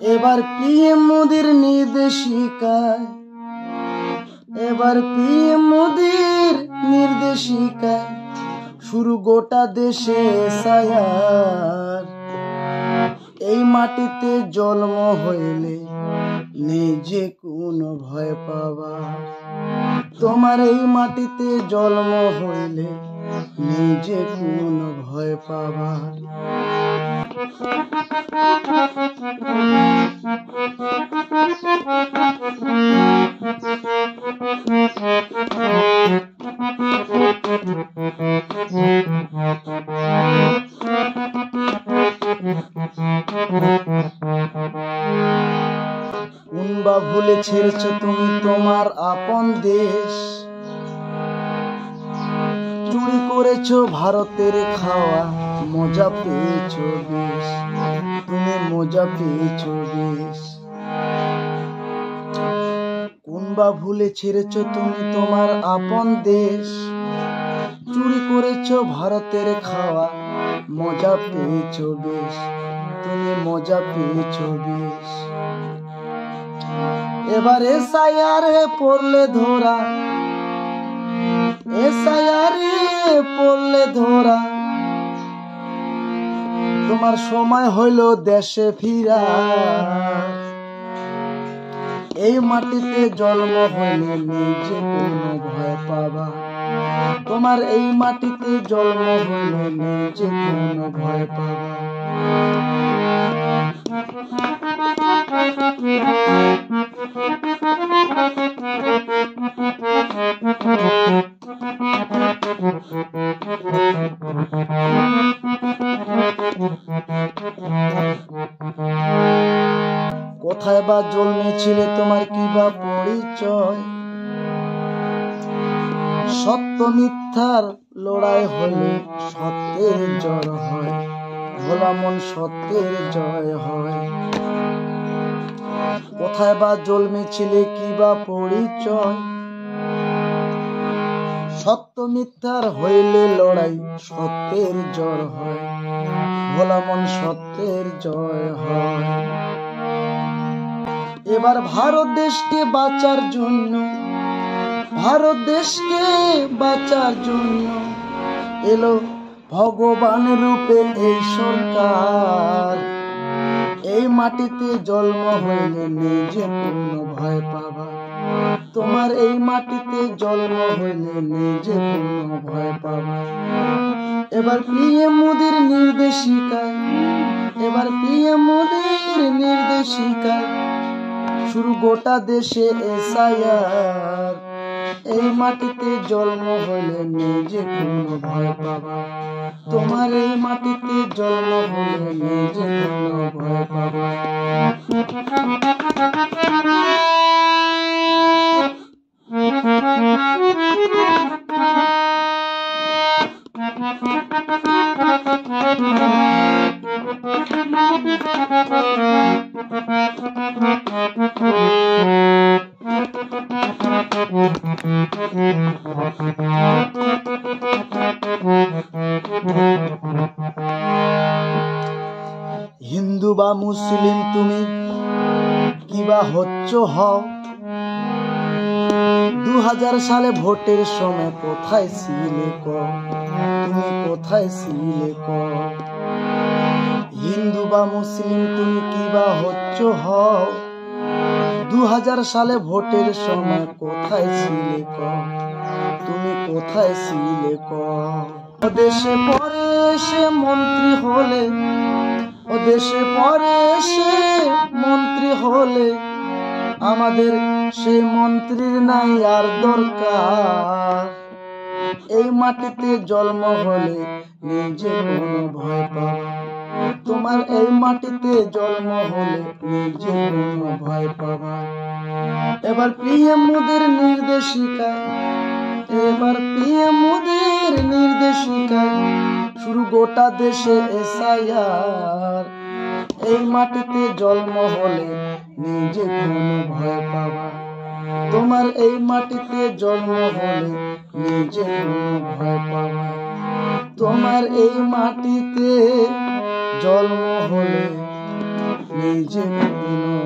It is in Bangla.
এবার পিএম মোদির নির্দেশিকায় শুরু গোটা দেশে এসআইআর। এই মাটিতে জন্ম হইলে নেই যে কোনো ভয় পাবার। তোমার এই মাটিতে জন্ম হইলে নেই যে কোনো ভয় পাবার। কোনবা ভুলে ছেড়েছ তুমি তোমার আপন দেশ, চুরি করেছ ভারতের খাওয়া, মজা পেয়েছ বেশ, তুমি মজা পেয়েছ বেশ। কোনবা ভুলে ছেড়েছ তুমি তোমার আপন দেশ, চুরি করেছ ভারতের খাওয়া, মজা পেয়েছ বেশ, তুমি মজা পেয়েছ বেশ। এবার এসআইআর পড়লে ধরা, এসআইআর পড়লে ধরা, তোমার সময় হইল দেশে ফিরা। এই মাটিতে জন্ম হইলে নিজে কোনো ভয় পাবা। তোমার এই মাটিতে জন্ম হইলে নিজে কোনো ভয় পাবা। কোথায় বা জন্মেছিলে, তোমার কি বা পরিচয়? সত্য মিথ্যার লড়াই হলে সত্যের জয় হয়, ভোলা মন সত্যের জয় হয়। কোথায় বা জন্মেছিলে, কি বা পরিচয়? সত্য মিথ্যার হইলে লড়াই সত্যের জয় হয়, ভোলা মন সত্যের জয় হয়। এবার ভারত দেশকে বাঁচার জন্য, ভারত দেশকে বাঁচার জন্য এলো ভগবান রূপে এই সরকার। এই মাটিতে জন্ম হইলে নিজে কোনো ভয় পাবা। তোমার এই মাটিতে জন্ম হইলে নিজে কোনো ভয় পাবা। এবার পিএম মোদির নির্দেশিকায়, এবার পিএম মোদির নির্দেশিকায় শুরু গোটা দেশে এসআইআর। এই মাটিতে জন্ম হইলে নিজে কোনো ভয় পাবা। তোমার এই মাটিতে জন্ম হইলে নিজে কোনো ভয় পাবা। হিন্দু বা মুসলিম তুমি কিবা হচ্ছ হও, 2000 সালে ভোটের সময় কোথায় ছিলে কও, তুমি কোথায় ছিলে কও। হিন্দু বা মুসলিম তুমি কিবা হচ্ছ হও, 2000 সালে ভোটের সময় কোথায় ছিলে কও, তুমি কোথায় ছিলে কও। ও দেশে পরে এসে মন্ত্রী হলে, ও দেশে পরে এসে মন্ত্রী হলে, আমাদের সেই মন্ত্রীর নাই আর দরকার। এই মাটিতে জন্ম হলে নিজে কোনো ভয় পাবা। তোমার এই মাটিতে জন্ম হলে নিজে কোনো ভয় পাবা। এবার পিএম মোদির নির্দেশিকায়, এবার পিএম মোদির নির্দেশিকায় শুরু গোটা দেশে এসআইআর। এই মাটিতে জন্ম হলে নিজে কোনো ভয় পাবা। তোমার এই মাটিতে জন্ম হলে নিজে কোনো ভয় পাবা। তোমার এই মাটিতে জন্ম হলে নেই যে কোনো